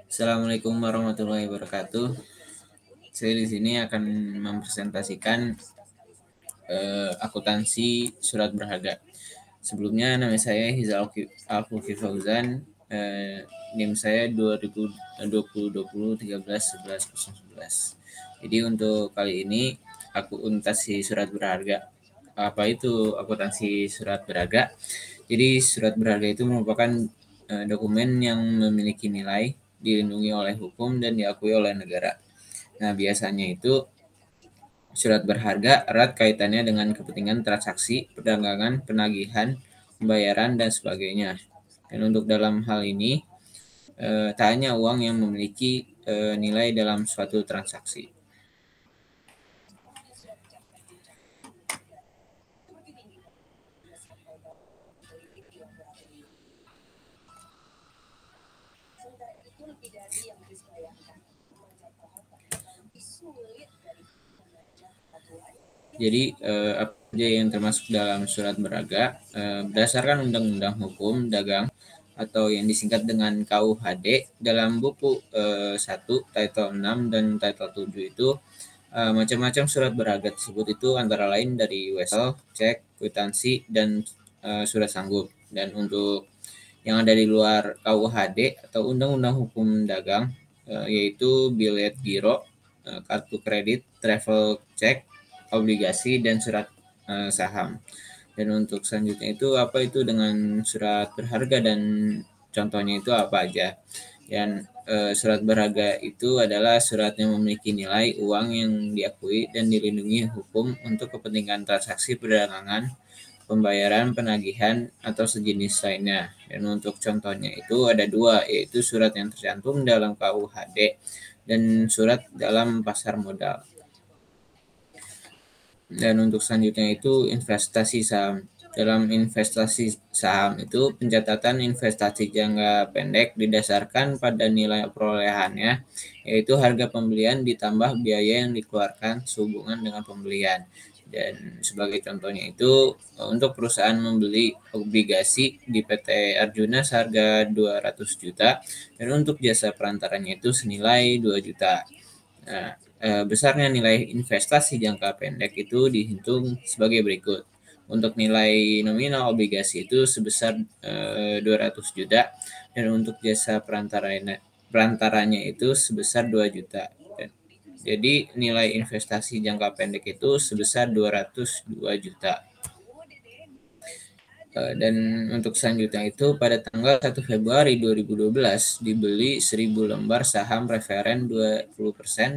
Assalamualaikum warahmatullahi wabarakatuh. Saya di sini akan mempresentasikan akuntansi surat berharga. Sebelumnya nama saya Hizal Alfuki Fauzan. NIM saya 2020 13 11 011. Jadi untuk kali ini akuntansi surat berharga. Apa itu akuntansi surat berharga? Jadi surat berharga itu merupakan dokumen yang memiliki nilai, dilindungi oleh hukum dan diakui oleh negara. Nah, biasanya itu surat berharga erat kaitannya dengan kepentingan transaksi, perdagangan, penagihan, pembayaran, dan sebagainya. Dan untuk dalam hal ini, tak hanya uang yang memiliki nilai dalam suatu transaksi. Jadi apa saja yang termasuk dalam surat berharga berdasarkan Undang-Undang Hukum Dagang atau yang disingkat dengan KUHD dalam buku 1 title 6 dan title 7 itu macam-macam surat berharga tersebut itu antara lain dari wesel, cek, kwitansi, dan surat sanggup. Dan untuk yang ada di luar KUHD atau Undang-Undang Hukum Dagang yaitu bilet giro, kartu kredit, travel check, obligasi, dan surat saham. Dan untuk selanjutnya itu apa itu dengan surat berharga dan contohnya itu apa aja. Dan surat berharga itu adalah surat yang memiliki nilai uang yang diakui dan dilindungi hukum untuk kepentingan transaksi perdagangan, pembayaran, penagihan, atau sejenis lainnya. Dan untuk contohnya itu ada dua, yaitu surat yang tercantum dalam KUHD dan surat dalam pasar modal. Dan untuk selanjutnya itu investasi saham. Dalam investasi saham itu pencatatan investasi jangka pendek didasarkan pada nilai perolehannya, yaitu harga pembelian ditambah biaya yang dikeluarkan sehubungan dengan pembelian. Dan sebagai contohnya itu untuk perusahaan membeli obligasi di PT Arjuna seharga 200 juta dan untuk jasa perantaranya itu senilai 2 juta. Nah, besarnya nilai investasi jangka pendek itu dihitung sebagai berikut. Untuk nilai nominal obligasi itu sebesar 200 juta dan untuk jasa perantaranya itu sebesar 2 juta. Jadi nilai investasi jangka pendek itu sebesar 202 juta. Dan untuk selanjutnya itu pada tanggal 1 Februari 2012 dibeli 1000 lembar saham preferen 20%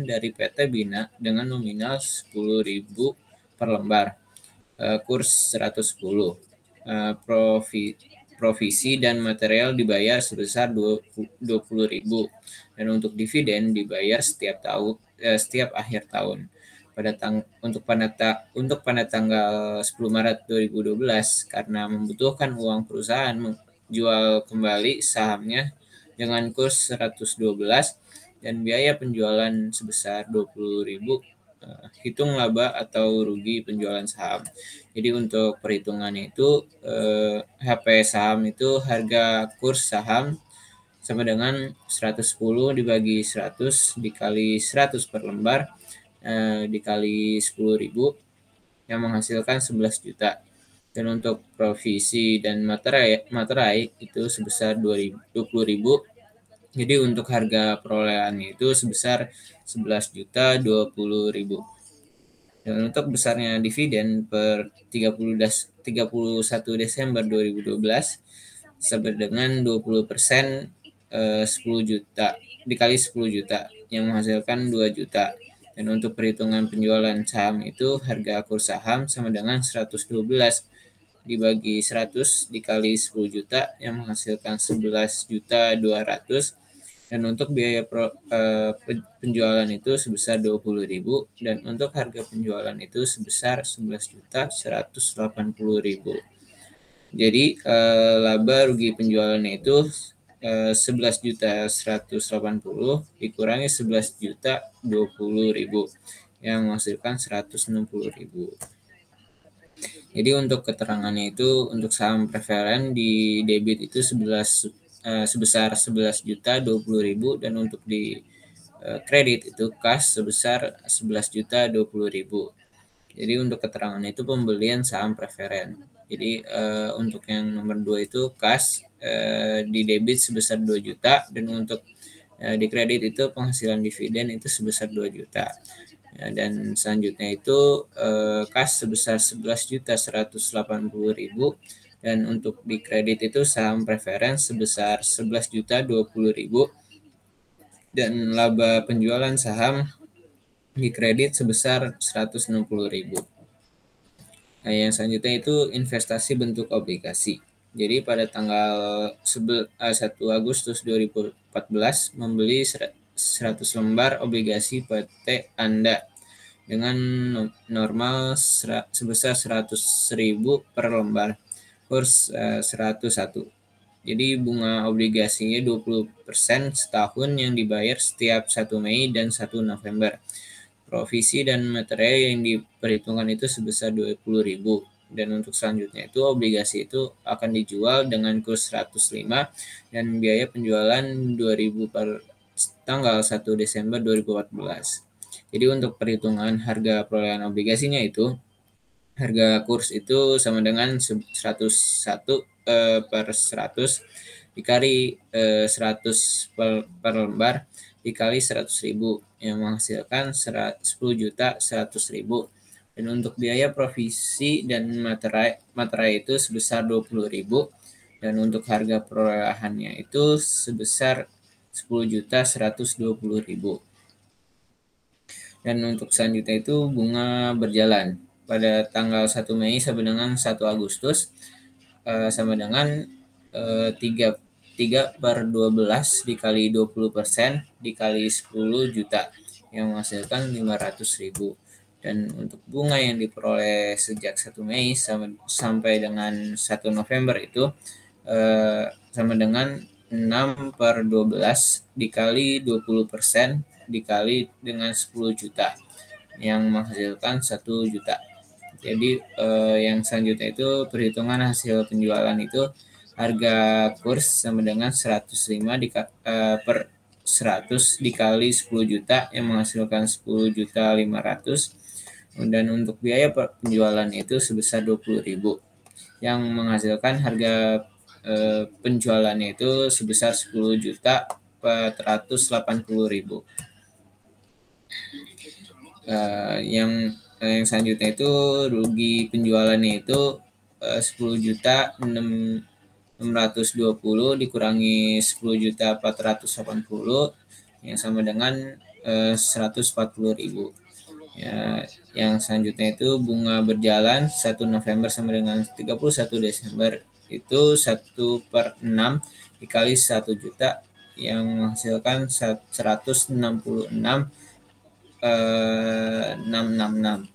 dari PT Bina dengan nominal 10.000 per lembar, kurs 110. Provisi dan material dibayar sebesar 20.000 dan untuk dividen dibayar setiap akhir tahun. Untuk pada tanggal 10 Maret 2012 karena membutuhkan uang perusahaan menjual kembali sahamnya dengan kurs 112 dan biaya penjualan sebesar 20.000, hitung laba atau rugi penjualan saham. Jadi untuk perhitungannya itu HP saham itu harga kurs saham sama dengan 110 dibagi 100 dikali 100 per lembar dikali 10.000 yang menghasilkan 11 juta. Dan untuk provisi dan materai itu sebesar 20.000. Jadi untuk harga perolehannya itu sebesar 11 juta 20.000. Dan untuk besarnya dividen per 31 Desember 2012 sama dengan 20% 10 juta dikali 10 juta yang menghasilkan 2 juta. Dan untuk perhitungan penjualan saham itu harga kurs saham sama dengan 112 dibagi 100 dikali 10 juta yang menghasilkan 11 juta 200. Dan untuk biaya penjualan itu sebesar 20.000 dan untuk harga penjualan itu sebesar 11 juta 180.000. Jadi laba rugi penjualannya itu 11 juta 180 dikurangi 11 juta 20.000 yang menghasilkan 160.000. Jadi untuk keterangannya itu untuk saham preferen di debit itu sebesar 11.020.000 dan untuk di kredit itu kas sebesar 11.020.000. Jadi untuk keterangan itu pembelian saham preferen. Jadi untuk yang nomor 2 itu kas di debit sebesar 2 juta dan untuk di kredit itu penghasilan dividen itu sebesar 2 juta. Ya, dan selanjutnya itu kas sebesar 11.180.000 dan untuk di kredit itu saham preferen sebesar 11.020.000 dan laba penjualan saham di kredit sebesar 160.000. Nah, yang selanjutnya itu investasi bentuk obligasi. Jadi pada tanggal 1 Agustus 2014 membeli 100 lembar obligasi PT Anda dengan normal sebesar 100.000 per lembar, kurs 101. Jadi bunga obligasinya 20% setahun yang dibayar setiap 1 Mei dan 1 November. Provisi dan materai yang diperhitungkan itu sebesar 20.000 dan untuk selanjutnya itu obligasi itu akan dijual dengan kurs 105 dan biaya penjualan 2.000 per tanggal 1 Desember 2014. Jadi untuk perhitungan harga perolehan obligasinya itu harga kurs itu sama dengan 101 per 100 dikali 100 per lembar dikali 100.000 yang menghasilkan 10.100.000 dan untuk biaya provisi dan materai itu sebesar 20.000 dan untuk harga perolehannya itu sebesar 10.120.000 dan untuk selanjutnya itu bunga berjalan pada tanggal 1 Mei sampai dengan 1 Agustus sama dengan 3 per 12 dikali 20% dikali 10 juta yang menghasilkan 500.000 dan untuk bunga yang diperoleh sejak 1 Mei sampai dengan 1 November itu sama dengan 6 per 12 dikali 20% dikali dengan 10 juta yang menghasilkan 1 juta. Jadi yang selanjutnya itu perhitungan hasil penjualan itu harga kurs sama dengan 105 per 100 dikali 10 juta yang menghasilkan 10.500.000 dan untuk biaya penjualan itu sebesar 20.000 yang menghasilkan harga penjualannya itu sebesar 10.480.000. Yang selanjutnya itu rugi penjualannya itu 10.620 dikurangi 10.480 yang sama dengan 140.000. Ya, yang selanjutnya itu bunga berjalan 1 November sama dengan 31 Desember itu 1 per 6 dikali 1 juta yang menghasilkan 166 666.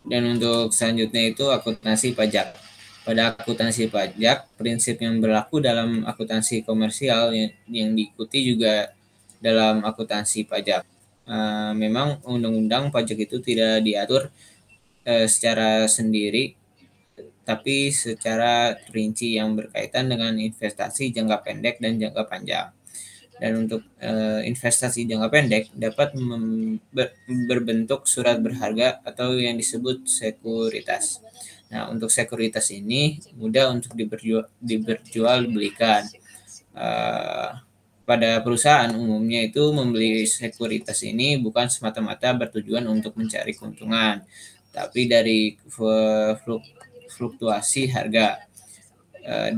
Dan untuk selanjutnya itu akuntansi pajak. Pada akuntansi pajak, prinsip yang berlaku dalam akuntansi komersial yang diikuti juga dalam akuntansi pajak. Memang undang-undang pajak itu tidak diatur secara sendiri, tapi secara rinci yang berkaitan dengan investasi jangka pendek dan jangka panjang. Dan untuk investasi jangka pendek dapat berbentuk surat berharga atau yang disebut sekuritas. Nah, untuk sekuritas ini mudah untuk diperjualbelikan. Pada perusahaan umumnya itu membeli sekuritas ini bukan semata-mata bertujuan untuk mencari keuntungan, tapi dari fluktuasi harga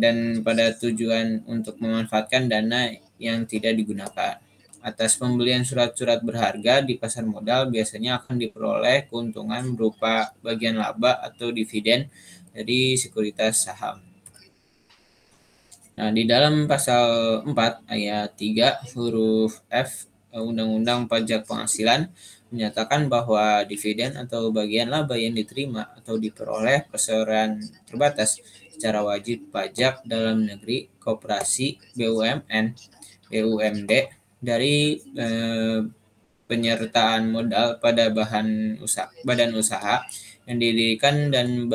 dan pada tujuan untuk memanfaatkan dana yang tidak digunakan. Atas pembelian surat-surat berharga di pasar modal biasanya akan diperoleh keuntungan berupa bagian laba atau dividen dari sekuritas saham. Nah, di dalam pasal 4 ayat 3 huruf F Undang-Undang Pajak Penghasilan menyatakan bahwa dividen atau bagian laba yang diterima atau diperoleh perseroan terbatas secara wajib pajak dalam negeri, koperasi, BUMN, BUMD dari penyertaan modal pada badan usaha yang didirikan dan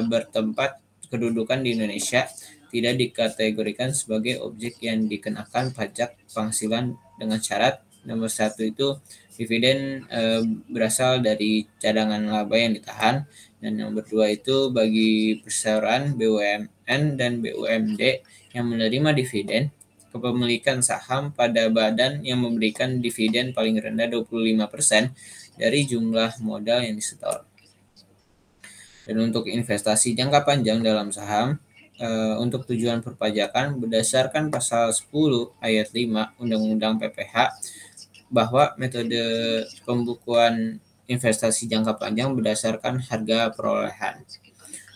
bertempat kedudukan di Indonesia tidak dikategorikan sebagai objek yang dikenakan pajak penghasilan dengan syarat nomor satu itu dividen berasal dari cadangan laba yang ditahan, dan nomor dua itu bagi perseroan BUMN dan BUMD yang menerima dividen kepemilikan saham pada badan yang memberikan dividen paling rendah 25% dari jumlah modal yang disetor. Dan untuk investasi jangka panjang dalam saham, untuk tujuan perpajakan berdasarkan pasal 10 ayat 5 Undang-Undang PPH, bahwa metode pembukuan investasi jangka panjang berdasarkan harga perolehan.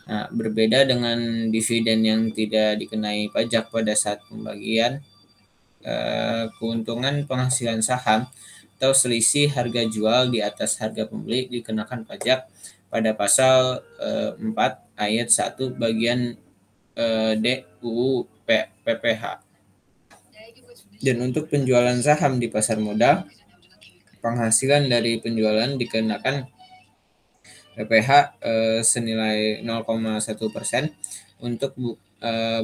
Nah, berbeda dengan dividen yang tidak dikenai pajak pada saat pembagian, keuntungan penghasilan saham atau selisih harga jual di atas harga pembeli dikenakan pajak pada pasal 4 ayat 1 bagian D UU PPH. Dan untuk penjualan saham di pasar modal, penghasilan dari penjualan dikenakan PPH senilai 0,1% untuk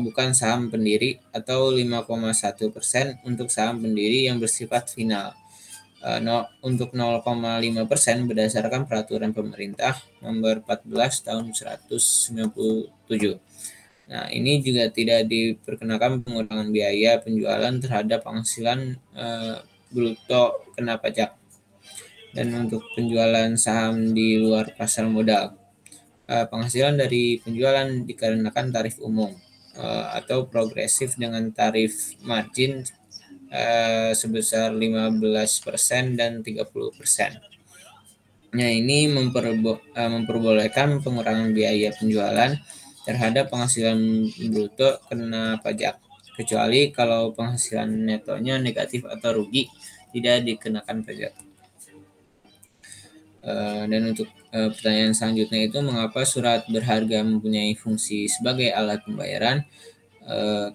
bukan saham pendiri atau 5,1% untuk saham pendiri yang bersifat final. Untuk 0,5% berdasarkan peraturan pemerintah nomor 14 tahun 197. Nah, ini juga tidak diperkenakan pengurangan biaya penjualan terhadap penghasilan bruto kena pajak. Dan untuk penjualan saham di luar pasar modal, penghasilan dari penjualan dikarenakan tarif umum atau progresif dengan tarif margin sebesar 15% dan 30%. Nah, ini memperbolehkan pengurangan biaya penjualan terhadap penghasilan bruto kena pajak, kecuali kalau penghasilan netonya negatif atau rugi tidak dikenakan pajak. Dan untuk pertanyaan selanjutnya itu, mengapa surat berharga mempunyai fungsi sebagai alat pembayaran?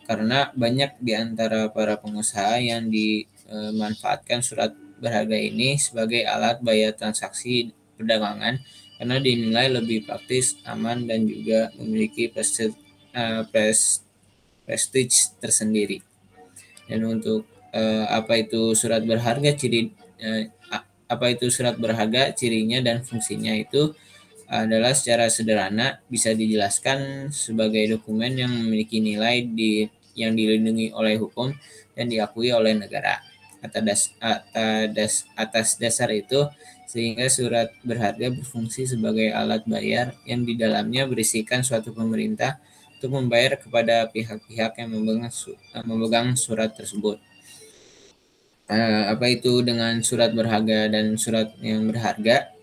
Karena banyak di antara para pengusaha yang dimanfaatkan surat berharga ini sebagai alat bayar transaksi perdagangan karena dinilai lebih praktis, aman, dan juga memiliki prestige tersendiri. Dan untuk apa itu surat berharga, cirinya dan fungsinya itu adalah secara sederhana bisa dijelaskan sebagai dokumen yang memiliki nilai yang dilindungi oleh hukum dan diakui oleh negara. Atas dasar itu, sehingga surat berharga berfungsi sebagai alat bayar yang di dalamnya berisikan suatu pemerintah untuk membayar kepada pihak-pihak yang memegang surat tersebut. Apa itu dengan surat berharga dan surat yang berharga?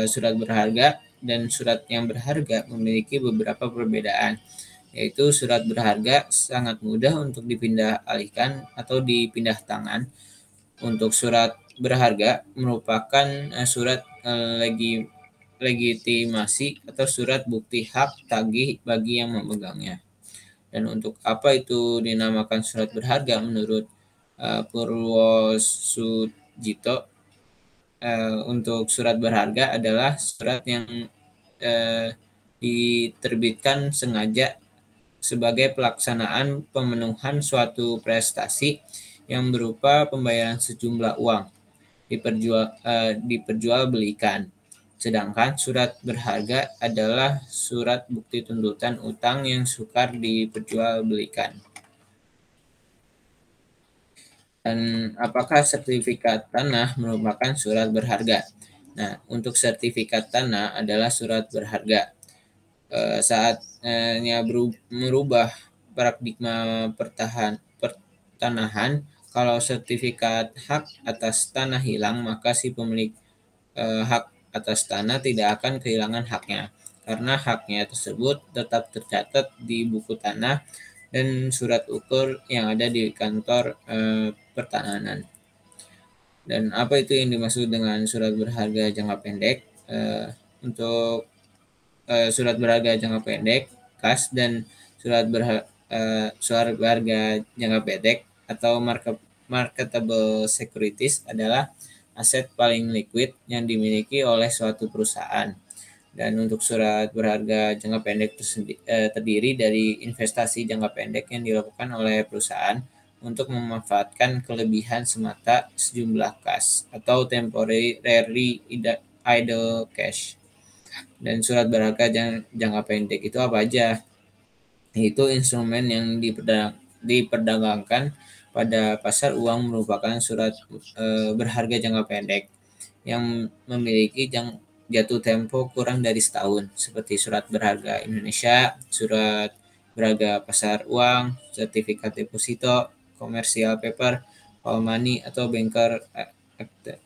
Surat berharga dan surat yang berharga memiliki beberapa perbedaan, yaitu surat berharga sangat mudah untuk dipindah alihkan atau dipindah tangan. Untuk surat berharga merupakan surat legitimasi atau surat bukti hak tagih bagi yang memegangnya. Dan untuk apa itu dinamakan surat berharga menurut Purwosudjito, untuk surat berharga adalah surat yang diterbitkan sengaja sebagai pelaksanaan pemenuhan suatu prestasi yang berupa pembayaran sejumlah uang diperjualbelikan. Sedangkan surat berharga adalah surat bukti tuntutan utang yang sukar diperjualbelikan. Dan apakah sertifikat tanah merupakan surat berharga? Nah, untuk sertifikat tanah adalah surat berharga. Saatnya merubah paradigma pertanahan. Kalau sertifikat hak atas tanah hilang, maka si pemilik hak atas tanah tidak akan kehilangan haknya, karena haknya tersebut tetap tercatat di buku tanah dan surat ukur yang ada di kantor pertanahan. Dan apa itu yang dimaksud dengan surat berharga jangka pendek? Untuk surat berharga jangka pendek, kas, dan surat berharga jangka pendek atau marketable securities adalah aset paling liquid yang dimiliki oleh suatu perusahaan. Dan untuk surat berharga jangka pendek terdiri dari investasi jangka pendek yang dilakukan oleh perusahaan untuk memanfaatkan kelebihan semata sejumlah kas atau temporary idle cash. Dan surat berharga jangka pendek itu apa aja? Itu instrumen yang diperdagangkan pada pasar uang merupakan surat berharga jangka pendek yang memiliki jatuh tempo kurang dari setahun, seperti surat berharga Indonesia, surat berharga pasar uang, sertifikat deposito, commercial paper, call money, atau banker akte.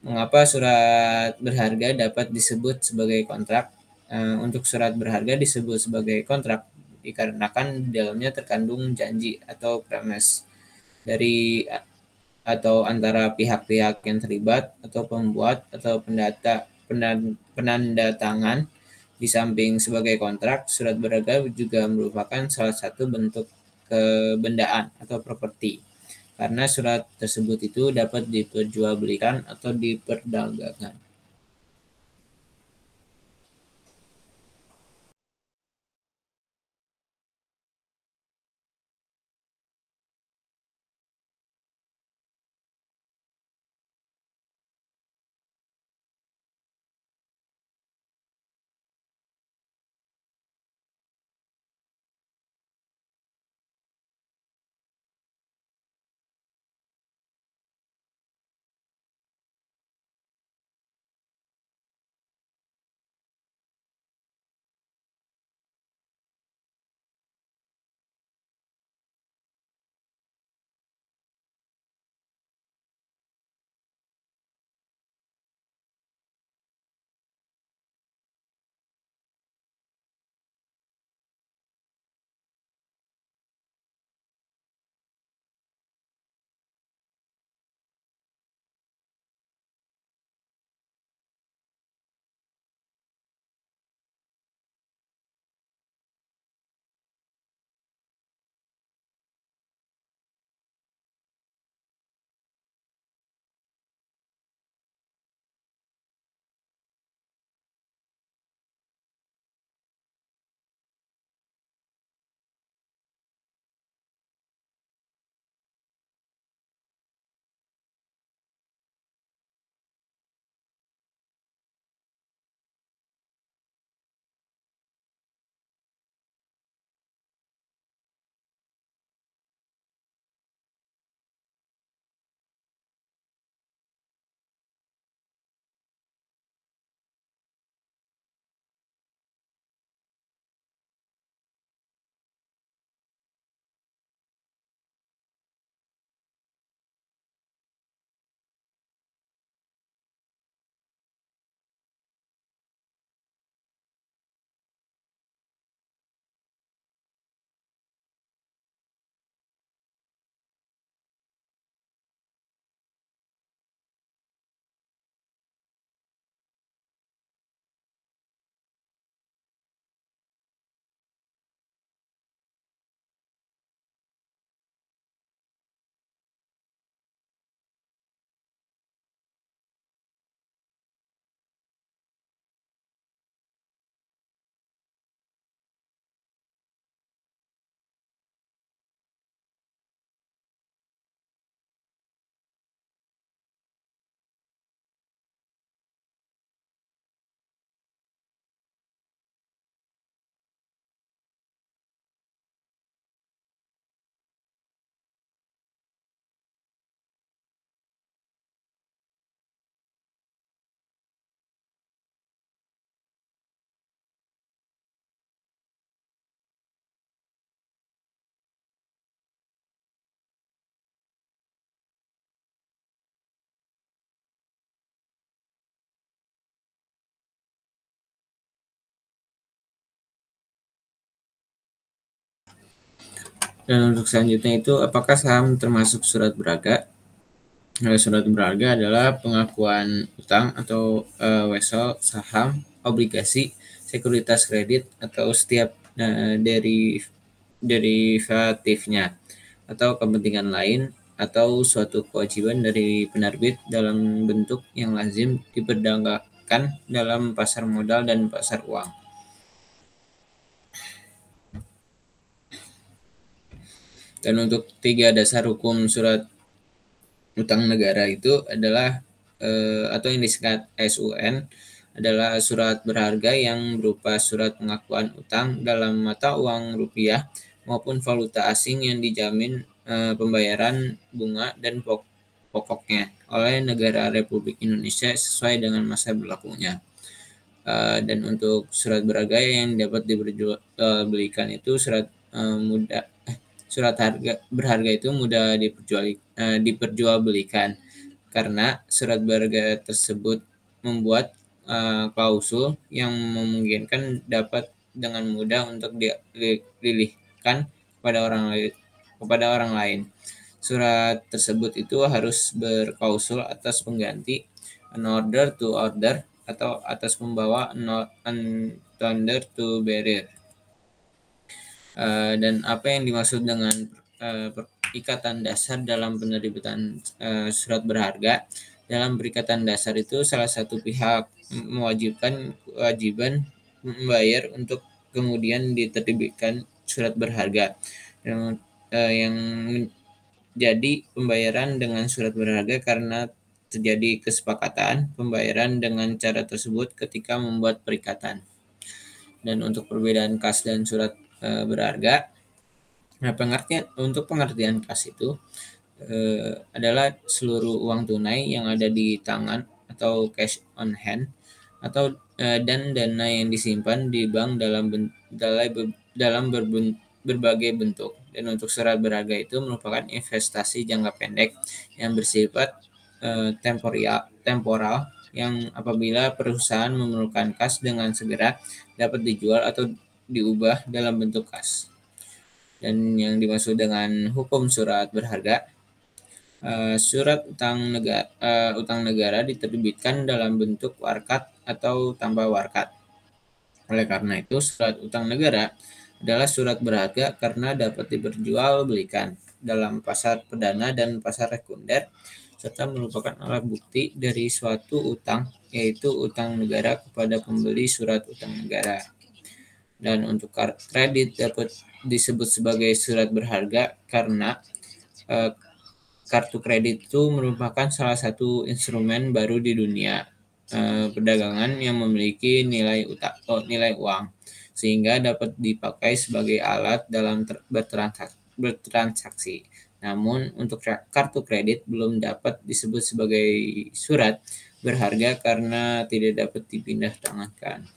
Mengapa surat berharga dapat disebut sebagai kontrak? Untuk surat berharga disebut sebagai kontrak dikarenakan di dalamnya terkandung janji atau promise dari atau antara pihak-pihak yang terlibat atau pembuat atau penanda tangan. Di samping sebagai kontrak, surat berharga juga merupakan salah satu bentuk kebendaan atau properti karena surat tersebut itu dapat diperjualbelikan atau diperdagangkan. Dan untuk selanjutnya itu, apakah saham termasuk surat berharga? Surat berharga adalah pengakuan utang atau wesel, saham, obligasi, sekuritas kredit, atau setiap derivatifnya, atau kepentingan lain, atau suatu kewajiban dari penerbit dalam bentuk yang lazim diterbitkan dalam pasar modal dan pasar uang. Dan untuk 3 dasar hukum surat utang negara itu adalah atau yang disingkat SUN adalah surat berharga yang berupa surat pengakuan utang dalam mata uang rupiah maupun valuta asing yang dijamin pembayaran bunga dan pokoknya oleh negara Republik Indonesia sesuai dengan masa berlakunya. Dan untuk surat berharga yang dapat diperjualbelikan itu surat harga berharga itu mudah diperjualbelikan karena surat berharga tersebut membuat klausul yang memungkinkan dapat dengan mudah untuk dipilihkan kepada orang lain. Surat tersebut itu harus berklausul atas pengganti, an order to order, atau atas pembawa, tender to bearer. Dan apa yang dimaksud dengan ikatan dasar dalam penerbitan surat berharga? Dalam perikatan dasar itu salah satu pihak mewajibkan kewajiban membayar untuk kemudian diterbitkan surat berharga yang jadi pembayaran dengan surat berharga karena terjadi kesepakatan pembayaran dengan cara tersebut ketika membuat perikatan. Dan untuk perbedaan kas dan surat berharga, untuk pengertian kas itu adalah seluruh uang tunai yang ada di tangan atau cash on hand atau dan dana yang disimpan di bank dalam berbagai bentuk. Dan untuk surat berharga itu merupakan investasi jangka pendek yang bersifat temporal yang apabila perusahaan memerlukan kas dengan segera dapat dijual atau diubah dalam bentuk kas. Dan yang dimaksud dengan hukum surat berharga, surat utang negara diterbitkan dalam bentuk warkat atau tanpa warkat. Oleh karena itu, surat utang negara adalah surat berharga karena dapat diperjualbelikan dalam pasar perdana dan pasar sekunder, serta merupakan alat bukti dari suatu utang, yaitu utang negara kepada pembeli surat utang negara. Dan untuk kredit dapat disebut sebagai surat berharga karena kartu kredit itu merupakan salah satu instrumen baru di dunia perdagangan yang memiliki nilai uang, sehingga dapat dipakai sebagai alat dalam bertransaksi. Namun untuk kartu kredit belum dapat disebut sebagai surat berharga karena tidak dapat dipindah tangankan.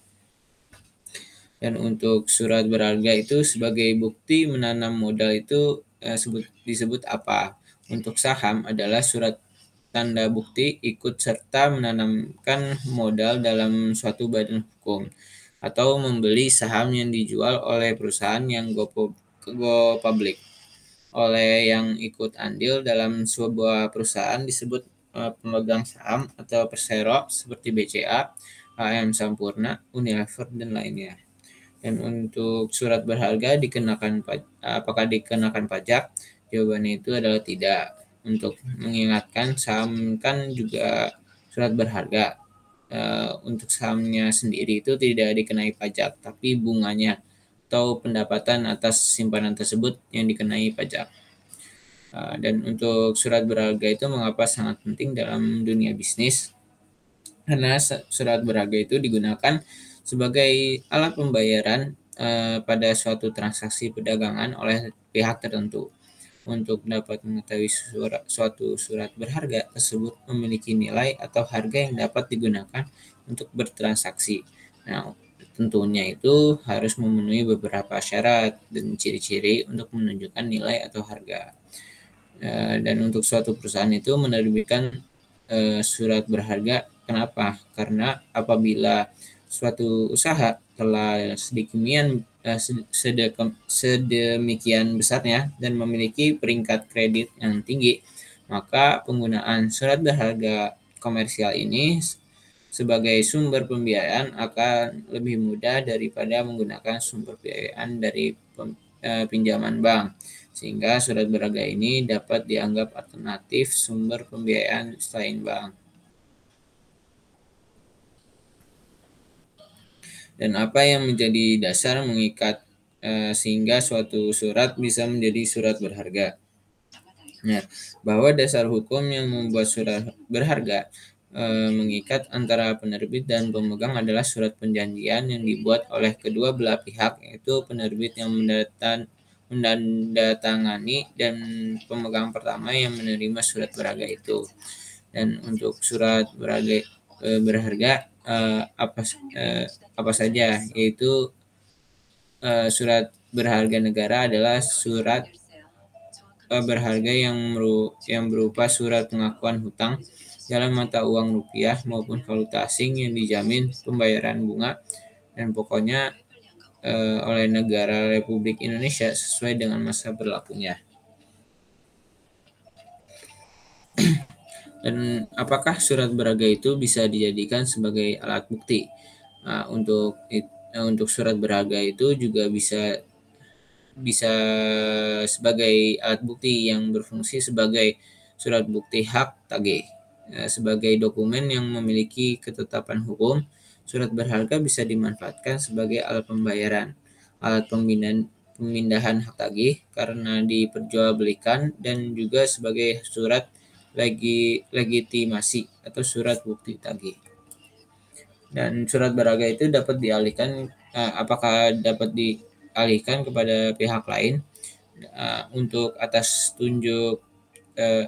Dan untuk surat berharga itu sebagai bukti menanam modal itu disebut apa? Untuk saham adalah surat tanda bukti ikut serta menanamkan modal dalam suatu badan hukum atau membeli saham yang dijual oleh perusahaan yang go public oleh yang ikut andil dalam sebuah perusahaan disebut pemegang saham atau persero seperti BCA, HM Sampurna, Unilever, dan lainnya. Dan untuk surat berharga apakah dikenakan pajak? Jawabannya itu adalah tidak. Untuk mengingatkan, saham kan juga surat berharga. Untuk sahamnya sendiri itu tidak dikenai pajak, tapi bunganya atau pendapatan atas simpanan tersebut yang dikenai pajak. Dan untuk surat berharga itu mengapa sangat penting dalam dunia bisnis? Karena surat berharga itu digunakan sebagai alat pembayaran pada suatu transaksi perdagangan oleh pihak tertentu. Untuk dapat mengetahui suatu surat berharga tersebut memiliki nilai atau harga yang dapat digunakan untuk bertransaksi. Nah, tentunya itu harus memenuhi beberapa syarat dan ciri-ciri untuk menunjukkan nilai atau harga. Dan untuk suatu perusahaan itu menerbitkan surat berharga. Kenapa? Karena apabila suatu usaha telah sedemikian besarnya dan memiliki peringkat kredit yang tinggi, maka penggunaan surat berharga komersial ini sebagai sumber pembiayaan akan lebih mudah daripada menggunakan sumber pembiayaan dari pinjaman bank, sehingga surat berharga ini dapat dianggap alternatif sumber pembiayaan selain bank. Dan apa yang menjadi dasar mengikat sehingga suatu surat bisa menjadi surat berharga. Nah, bahwa dasar hukum yang membuat surat berharga mengikat antara penerbit dan pemegang adalah surat perjanjian yang dibuat oleh kedua belah pihak, yaitu penerbit yang menandatangani dan pemegang pertama yang menerima surat berharga itu. Dan untuk surat berharga apa saja, yaitu surat berharga negara adalah surat berharga yang berupa surat pengakuan hutang dalam mata uang rupiah maupun valuta asing yang dijamin pembayaran bunga dan pokoknya oleh negara Republik Indonesia sesuai dengan masa berlakunya. Dan apakah surat berharga itu bisa dijadikan sebagai alat bukti? Nah, untuk surat berharga itu juga bisa sebagai alat bukti yang berfungsi sebagai surat bukti hak tagih. Sebagai dokumen yang memiliki ketetapan hukum, surat berharga bisa dimanfaatkan sebagai alat pembayaran, alat pemindahan hak tagih karena diperjualbelikan, dan juga sebagai surat legitimasi atau surat bukti tagih. Dan surat berharga itu dapat dialihkan, apakah dapat dialihkan kepada pihak lain untuk atas tunjuk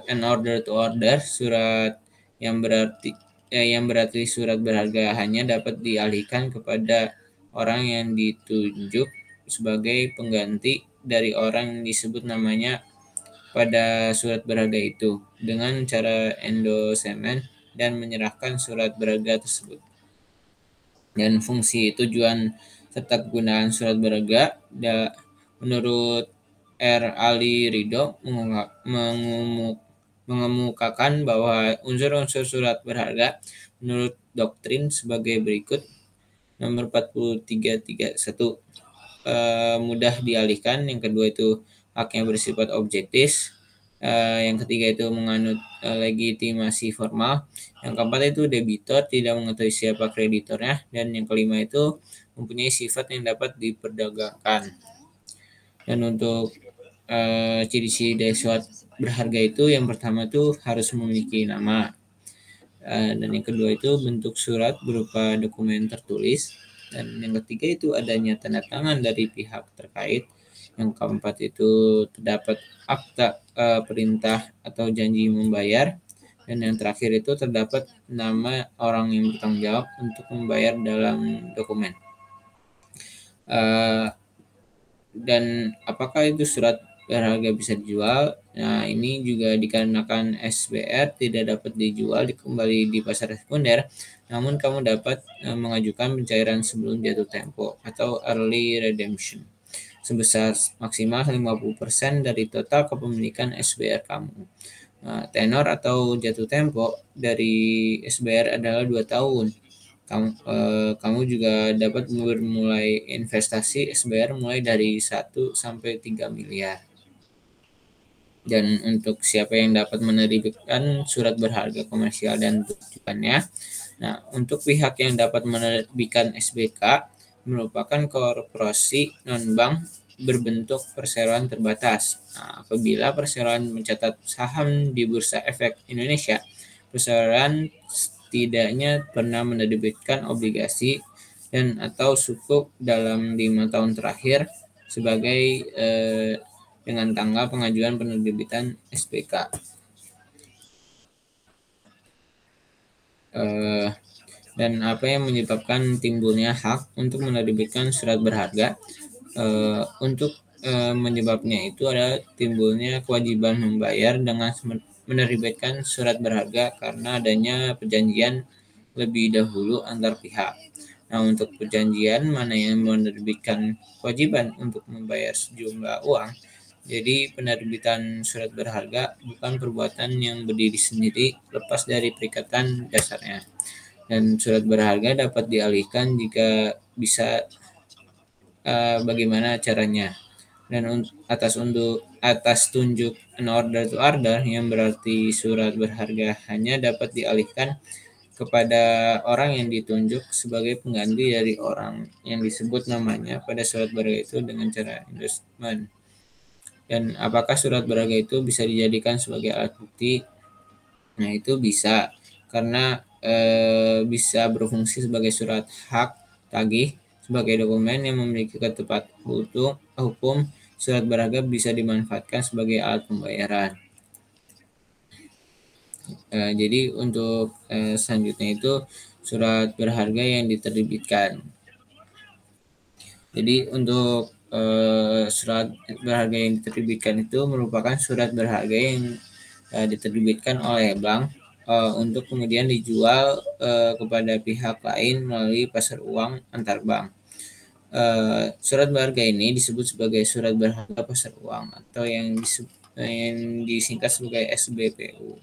an order to order. Surat yang berarti surat berharga hanya dapat dialihkan kepada orang yang ditunjuk sebagai pengganti dari orang yang disebut namanya pada surat berharga itu dengan cara endorsement dan menyerahkan surat berharga tersebut. Dan fungsi, tujuan, serta kegunaan surat berharga menurut R. Ali Ridho mengemukakan bahwa unsur-unsur surat berharga menurut doktrin sebagai berikut. Nomor 4331, mudah dialihkan. Yang kedua itu haknya bersifat objektif. Yang ketiga itu menganut legitimasi formal. Yang keempat itu debitor tidak mengetahui siapa kreditornya. Dan yang kelima itu mempunyai sifat yang dapat diperdagangkan. Dan untuk ciri-ciri dari surat berharga itu, yang pertama itu harus memiliki nama. Dan yang kedua itu bentuk surat berupa dokumen tertulis. Dan yang ketiga itu adanya tanda tangan dari pihak terkait. Yang keempat itu terdapat akta perintah atau janji membayar. Dan yang terakhir itu terdapat nama orang yang bertanggung jawab untuk membayar dalam dokumen. Dan apakah itu surat berharga bisa dijual? Nah, ini juga dikarenakan SBR tidak dapat dijual kembali di pasar sekunder, namun kamu dapat mengajukan pencairan sebelum jatuh tempo atau early redemption sebesar maksimal 50% dari total kepemilikan SBR kamu. Nah, tenor atau jatuh tempo dari SBR adalah 2 tahun. Kamu juga dapat bermulai investasi SBR mulai dari 1 sampai 3 miliar. Dan untuk siapa yang dapat menerbitkan surat berharga komersial dan tujuannya. Nah, untuk pihak yang dapat menerbitkan SBK merupakan korporasi non-bank berbentuk perseroan terbatas. Nah, apabila perseroan mencatat saham di Bursa Efek Indonesia, perseroan setidaknya pernah menerbitkan obligasi dan atau sukuk dalam 5 tahun terakhir sebagai dengan tanggal pengajuan penerbitan SBK. Dan apa yang menyebabkan timbulnya hak untuk menerbitkan surat berharga? Untuk menyebabnya itu adalah timbulnya kewajiban membayar dengan menerbitkan surat berharga karena adanya perjanjian lebih dahulu antar pihak. Nah, untuk perjanjian mana yang menerbitkan kewajiban untuk membayar sejumlah uang, jadi penerbitan surat berharga bukan perbuatan yang berdiri sendiri lepas dari perikatan dasarnya. Dan surat berharga dapat dialihkan jika bisa. Bagaimana caranya? Dan atas tunjuk an order to order, yang berarti surat berharga hanya dapat dialihkan kepada orang yang ditunjuk sebagai pengganti dari orang yang disebut namanya pada surat berharga itu dengan cara endorsement. Dan apakah surat berharga itu bisa dijadikan sebagai alat bukti? Nah, itu bisa karena bisa berfungsi sebagai surat hak tagih sebagai dokumen yang memiliki ketepat hukum. Surat berharga bisa dimanfaatkan sebagai alat pembayaran. Jadi untuk selanjutnya itu surat berharga yang diterbitkan. Jadi untuk surat berharga yang diterbitkan itu merupakan surat berharga yang diterbitkan oleh bank untuk kemudian dijual kepada pihak lain melalui pasar uang antar bank. Surat berharga ini disebut sebagai surat berharga pasar uang atau yang disingkat sebagai SBPU.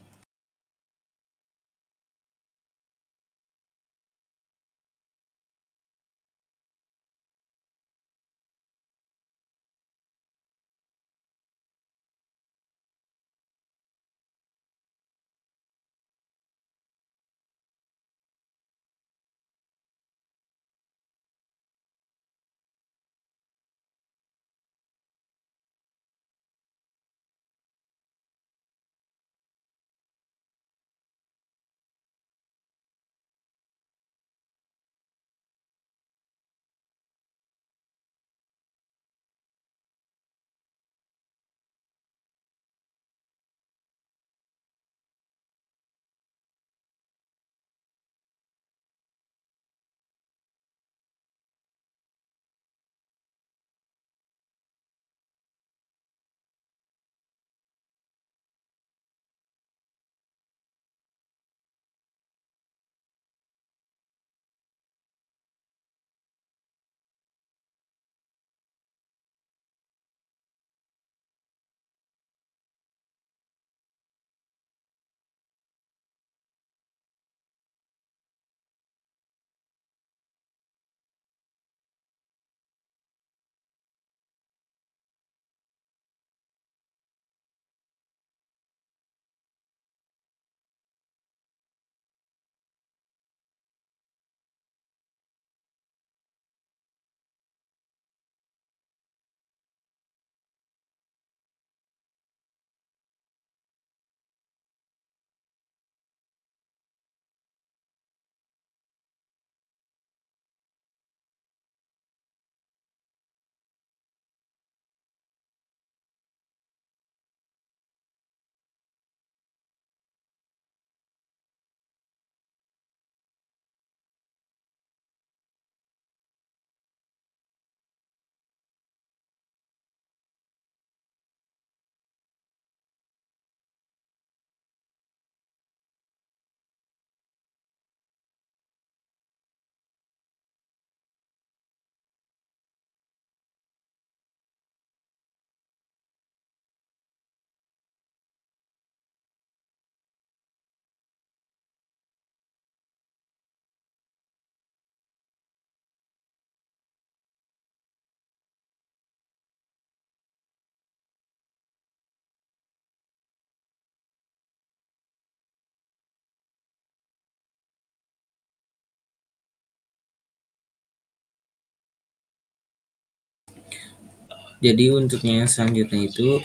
Jadi untuk yang selanjutnya itu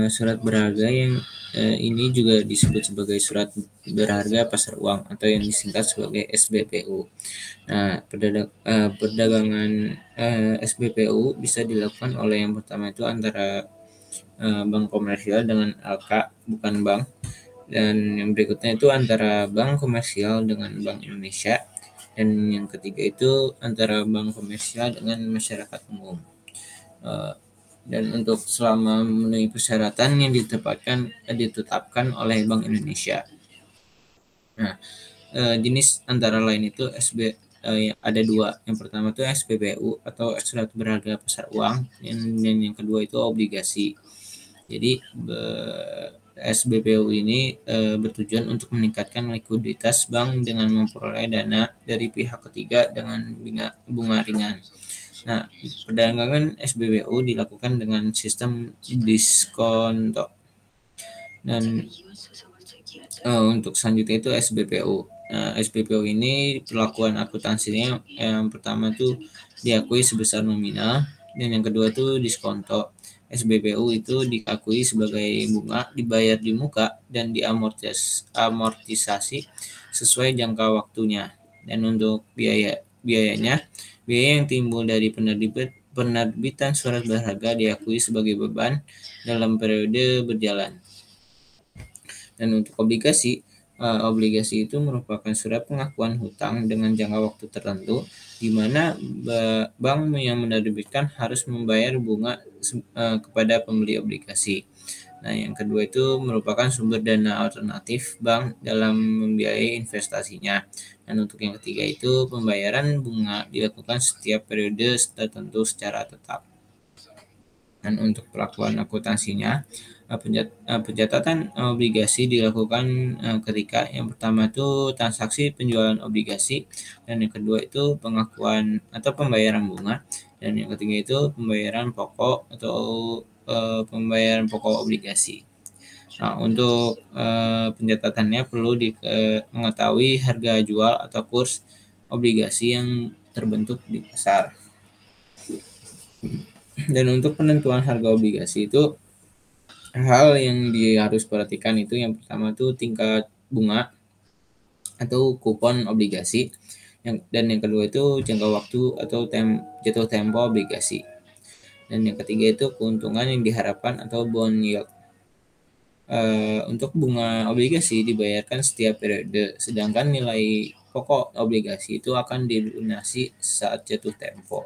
surat berharga yang ini juga disebut sebagai surat berharga pasar uang atau yang disingkat sebagai SBPU. Nah, perdagangan SBPU bisa dilakukan oleh yang pertama itu antara bank komersial dengan LK bukan bank, dan yang berikutnya itu antara bank komersial dengan Bank Indonesia, dan yang ketiga itu antara bank komersial dengan masyarakat umum. Dan untuk selama memenuhi persyaratan yang ditetapkan oleh Bank Indonesia. Nah, jenis antara lain itu ada dua. Yang pertama itu SPBU atau surat berharga pasar uang, dan yang kedua itu obligasi. Jadi SBPU ini bertujuan untuk meningkatkan likuiditas bank dengan memperoleh dana dari pihak ketiga dengan bunga ringan. Nah, perdagangan SBBU dilakukan dengan sistem diskonto. Dan untuk selanjutnya itu SBPU. SPPO ini perlakuan akuntansinya yang pertama tuh diakui sebesar nominal, dan yang kedua tuh diskonto. SBPU itu diakui sebagai bunga dibayar di muka dan diamortisasi sesuai jangka waktunya. Dan untuk biaya yang timbul dari penerbitan surat berharga diakui sebagai beban dalam periode berjalan. Dan untuk obligasi itu merupakan surat pengakuan hutang dengan jangka waktu tertentu, di mana bank yang menerbitkan harus membayar bunga kepada pembeli obligasi. Nah, yang kedua itu merupakan sumber dana alternatif bank dalam membiayai investasinya. Dan untuk yang ketiga itu pembayaran bunga dilakukan setiap periode tertentu secara tetap. Dan untuk pelakuan akuntansinya, pencatatan obligasi dilakukan ketika yang pertama itu transaksi penjualan obligasi, dan yang kedua itu pengakuan atau pembayaran bunga, dan yang ketiga itu pembayaran pokok atau pembayaran pokok obligasi. Nah, untuk pencatatannya perlu mengetahui harga jual atau kurs obligasi yang terbentuk di pasar. Dan untuk penentuan harga obligasi itu hal yang harus perhatikan itu yang pertama itu tingkat bunga atau kupon obligasi, dan yang kedua itu jangka waktu atau jatuh tempo obligasi, dan yang ketiga itu keuntungan yang diharapkan atau bond yield. Untuk bunga obligasi dibayarkan setiap periode, sedangkan nilai pokok obligasi itu akan dilunasi saat jatuh tempo.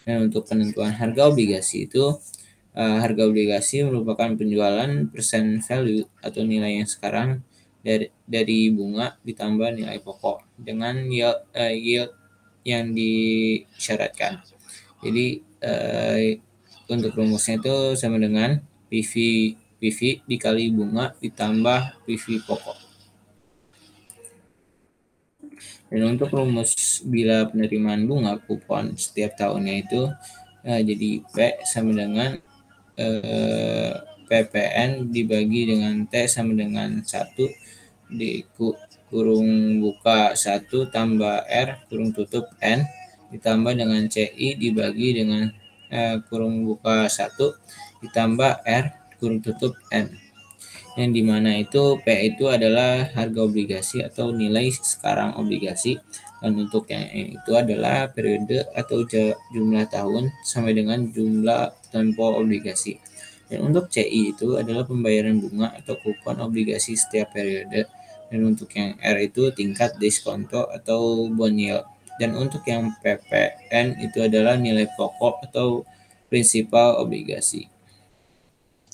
Dan untuk penentuan harga obligasi itu harga obligasi merupakan penjualan persen value atau nilai yang sekarang dari bunga ditambah nilai pokok dengan yield yang disyaratkan. Jadi untuk rumusnya itu sama dengan PV dikali bunga ditambah PV pokok. Dan untuk rumus bila penerimaan bunga kupon setiap tahunnya itu jadi P sama dengan PPN dibagi dengan T sama dengan 1 di kurung buka 1 tambah R kurung tutup N ditambah dengan CI dibagi dengan kurung buka 1 ditambah R kurung tutup N, yang dimana itu P itu adalah harga obligasi atau nilai sekarang obligasi, dan untuk yang itu adalah periode atau jumlah tahun sampai dengan jumlah tempo obligasi. Dan untuk CI itu adalah pembayaran bunga atau kupon obligasi setiap periode, dan untuk yang R itu tingkat diskonto atau bond yield, dan untuk yang PPN itu adalah nilai pokok atau prinsipal obligasi.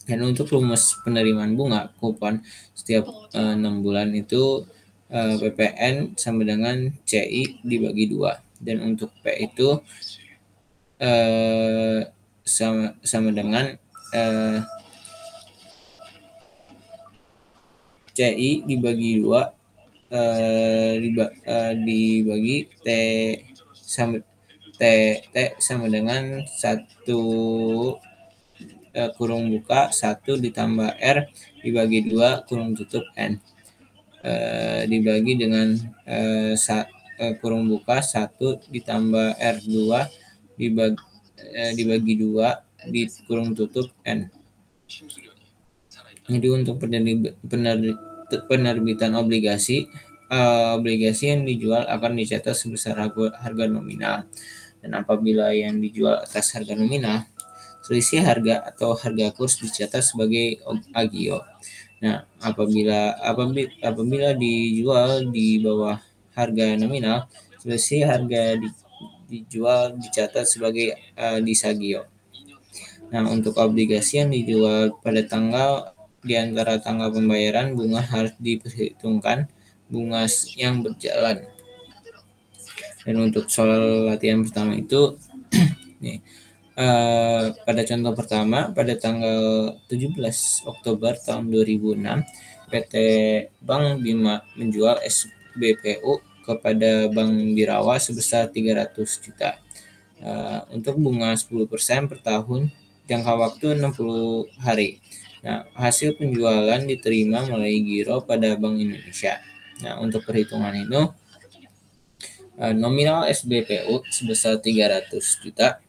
Dan untuk rumus penerimaan bunga kupon setiap 6 bulan itu PPN sama dengan CI dibagi 2, dan untuk P itu sama dengan CI dibagi 2 dibagi T sama dengan 1 kurung buka 1 ditambah R dibagi 2 kurung tutup N dibagi dengan kurung buka 1 ditambah R2 dibagi 2 di kurung tutup N. Jadi untuk penerbitan obligasi yang dijual akan dicatat sebesar harga nominal, dan apabila yang dijual atas harga nominal, selisih harga atau harga kurs dicatat sebagai agio. Nah, apabila dijual di bawah harga nominal, selisih harga dijual dicatat sebagai disagio. Nah, untuk obligasi yang dijual pada tanggal di antara tanggal pembayaran bunga harus diperhitungkan bunga yang berjalan. Dan untuk soal latihan pertama itu nih, pada contoh pertama, pada tanggal 17 Oktober tahun 2006, PT Bank Bima menjual SBPU kepada Bank Birawa sebesar 300 juta untuk bunga 10% per tahun, jangka waktu 60 hari. Nah, hasil penjualan diterima melalui giro pada Bank Indonesia. Nah, untuk perhitungan itu nominal SBPU sebesar 300 juta.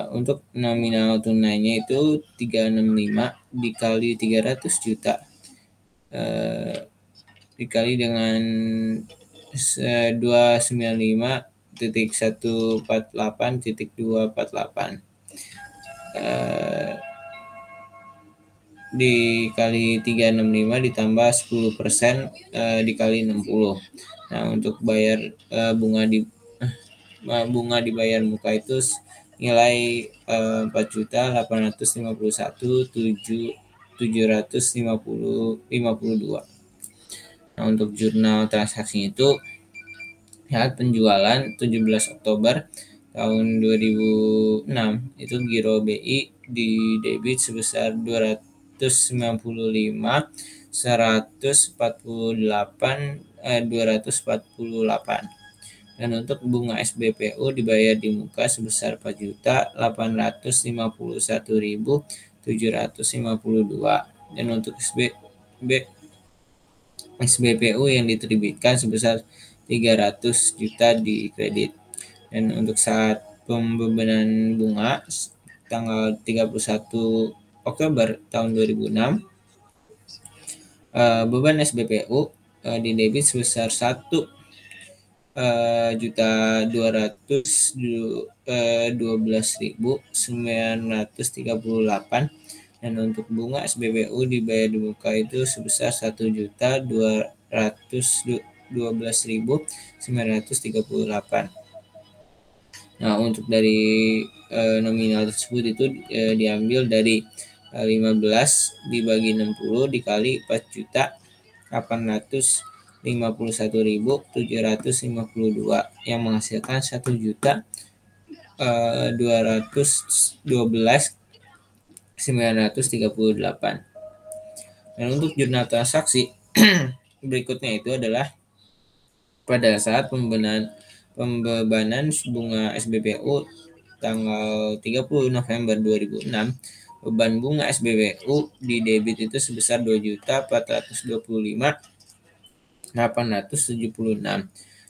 Untuk nominal tunainya itu 365 dikali 300 juta dikali dengan 295.148.248 dikali 365 ditambah 10% dikali 60. Nah, untuk bayar bunga dibayar muka itu nilai 4.851.752. Nah, untuk jurnal transaksi itu ya penjualan 17 Oktober tahun 2006 itu giro BI di debit sebesar 295 148 248. Dan untuk bunga SBPU dibayar di muka sebesar 4.851.752. Dan untuk SBPU yang diterbitkan sebesar 300 juta di kredit. Dan untuk saat pembebanan bunga tanggal 31 Oktober tahun 2006, beban SBPU di debit sebesar 1.212.938. Dan untuk bunga SBPU dibayar di muka itu sebesar 1.212.938. Nah, untuk dari nominal tersebut itu diambil dari 15 dibagi 60 dikali 4.851.752 yang menghasilkan 1.212.938. Dan untuk jurnal transaksi berikutnya itu adalah pada saat pembebanan bunga SBPU tanggal 30 November 2006, beban bunga SBPU di debit itu sebesar 2.425.876.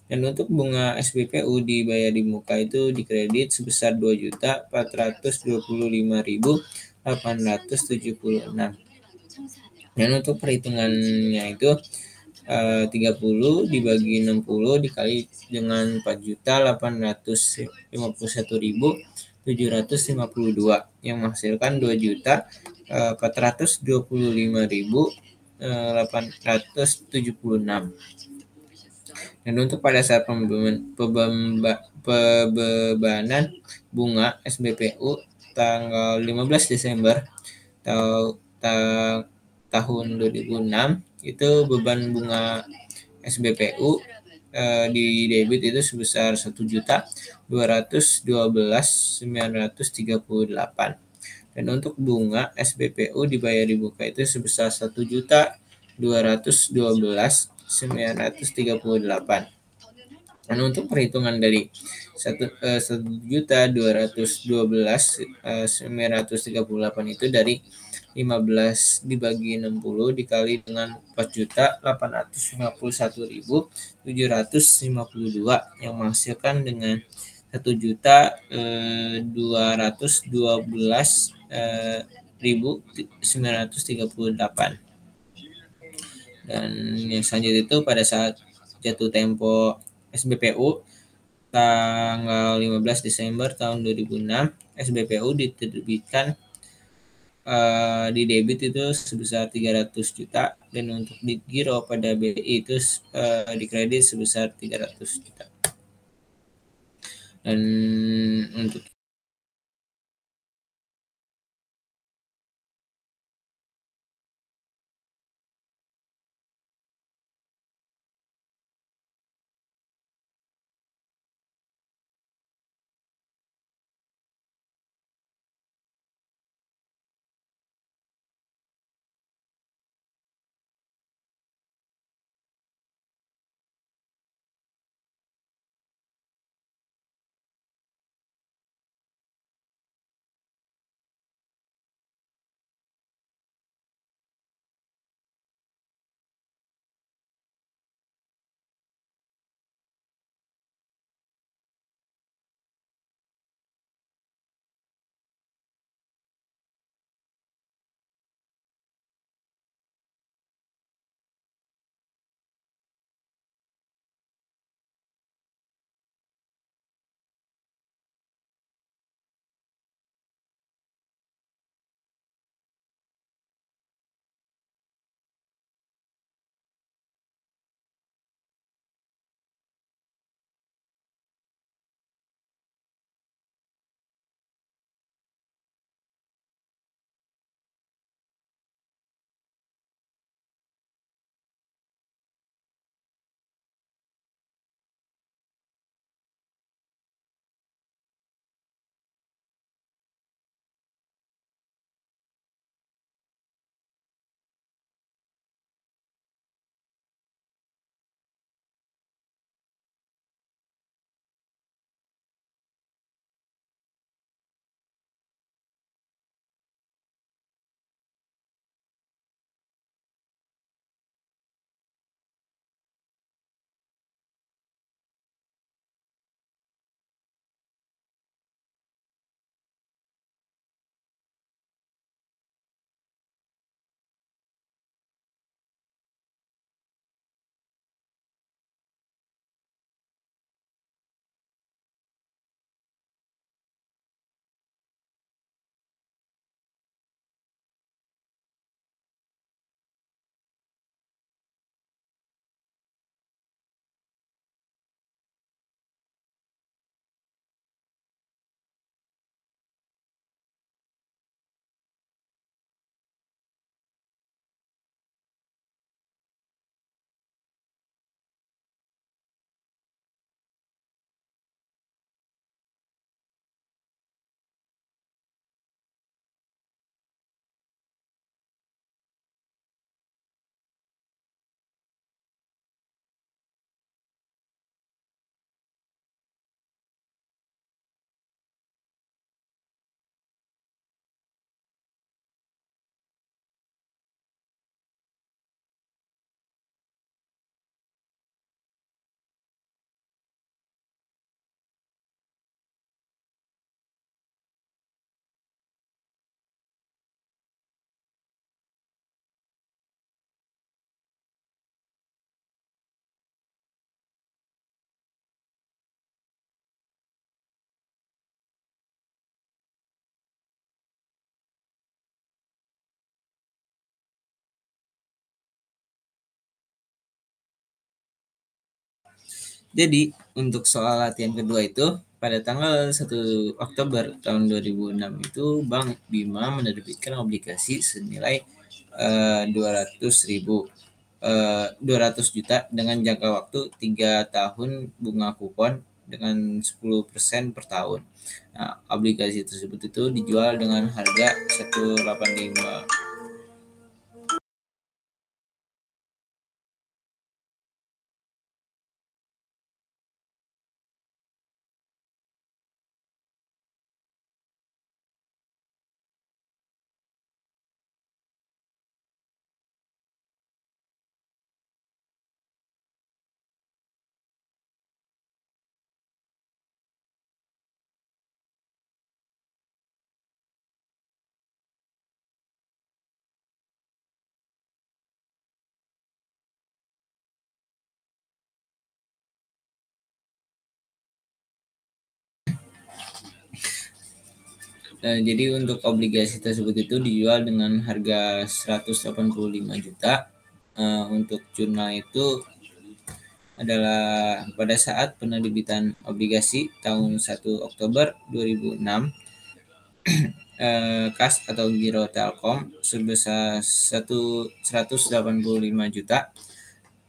Dan untuk bunga SBPU dibayar di muka itu di kredit sebesar 2.425.876. Dan untuk perhitungannya itu 30 dibagi 60 dikali dengan 4.851.752 yang menghasilkan 2.425.876. Dan untuk pada saat pembebanan bunga SBPU tanggal 15 Desember tahun 2006 itu beban bunga SBPU di debit itu sebesar 1.212.938. Dan untuk bunga SBPU dibayar di muka itu sebesar 1.212.938. Dan untuk perhitungan dari 1.212.938 itu dari 15 dibagi 60 dikali dengan 4.851.752 yang menghasilkan dengan 1.212.938. Dan yang selanjutnya itu pada saat jatuh tempo SBPU tanggal 15 Desember tahun 2006, SBPU diterbitkan di debit itu sebesar 300 juta dan untuk di giro pada BI itu di kredit sebesar 300 juta. Dan untuk Jadi untuk soal latihan kedua itu pada tanggal 1 Oktober tahun 2006 itu Bank Bima menerbitkan obligasi senilai 200 juta dengan jangka waktu 3 tahun, bunga kupon dengan 10% per tahun. Nah, obligasi tersebut itu dijual dengan harga 185. Jadi untuk obligasi tersebut itu dijual dengan harga 185 juta. Untuk jurnal itu adalah pada saat penerbitan obligasi tahun 1 Oktober 2006, kas atau giro Telkom sebesar 185 juta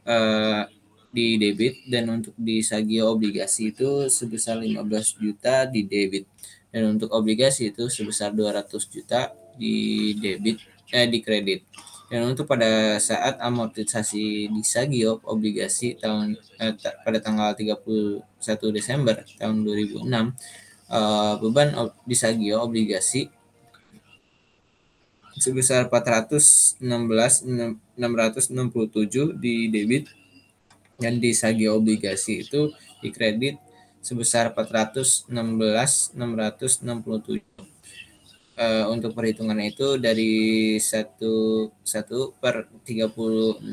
eh, di debit, dan untuk di Sagio obligasi itu sebesar 15 juta di debit, dan untuk obligasi itu sebesar 200 juta di debit, di kredit. Dan untuk pada saat amortisasi di Sagio obligasi pada tanggal 31 Desember tahun 2006, beban di Sagio obligasi sebesar 416.667 di debit, dan di Sagio obligasi itu di kredit sebesar 416.667. Untuk perhitungannya itu dari 1 per 36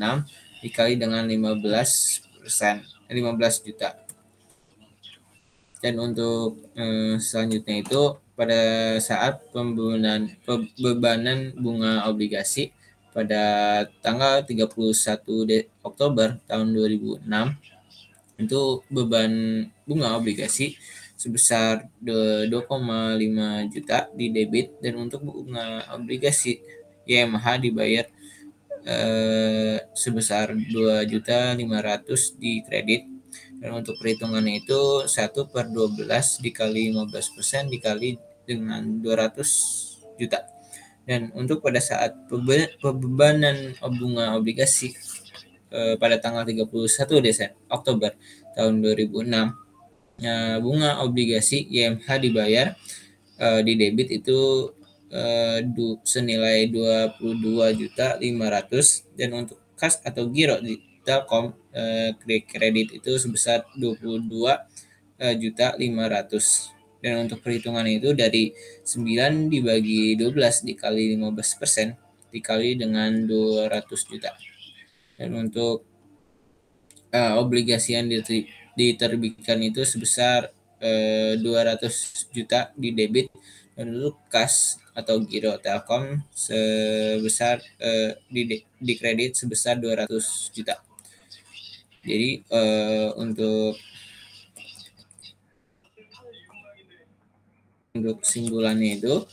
dikali dengan 15%, 15 juta. Dan untuk selanjutnya itu pada saat pembebanan bunga obligasi pada tanggal 31 Oktober tahun 2006, itu beban bunga obligasi sebesar 2,5 juta di debit, dan untuk bunga obligasi YMH dibayar sebesar 2.500.000 di kredit. Dan untuk perhitungannya itu 1 per 12 dikali 15% dikali dengan 200 juta. Dan untuk pada saat pembebanan bunga obligasi pada tanggal 31 Oktober tahun 2006, bunga obligasi YMH dibayar di debit itu senilai 22.500.000, dan untuk kas atau giro di Telkom kredit itu sebesar 22.500.000. Dan untuk perhitungan itu dari 9 dibagi 12 dikali 15% dikali dengan 200 juta. Dan untuk obligasi yang diterbitkan itu sebesar 200 juta di debit, dan untuk kas atau giro Telkom sebesar di kredit sebesar 200 juta. Jadi untuk kesimpulannya itu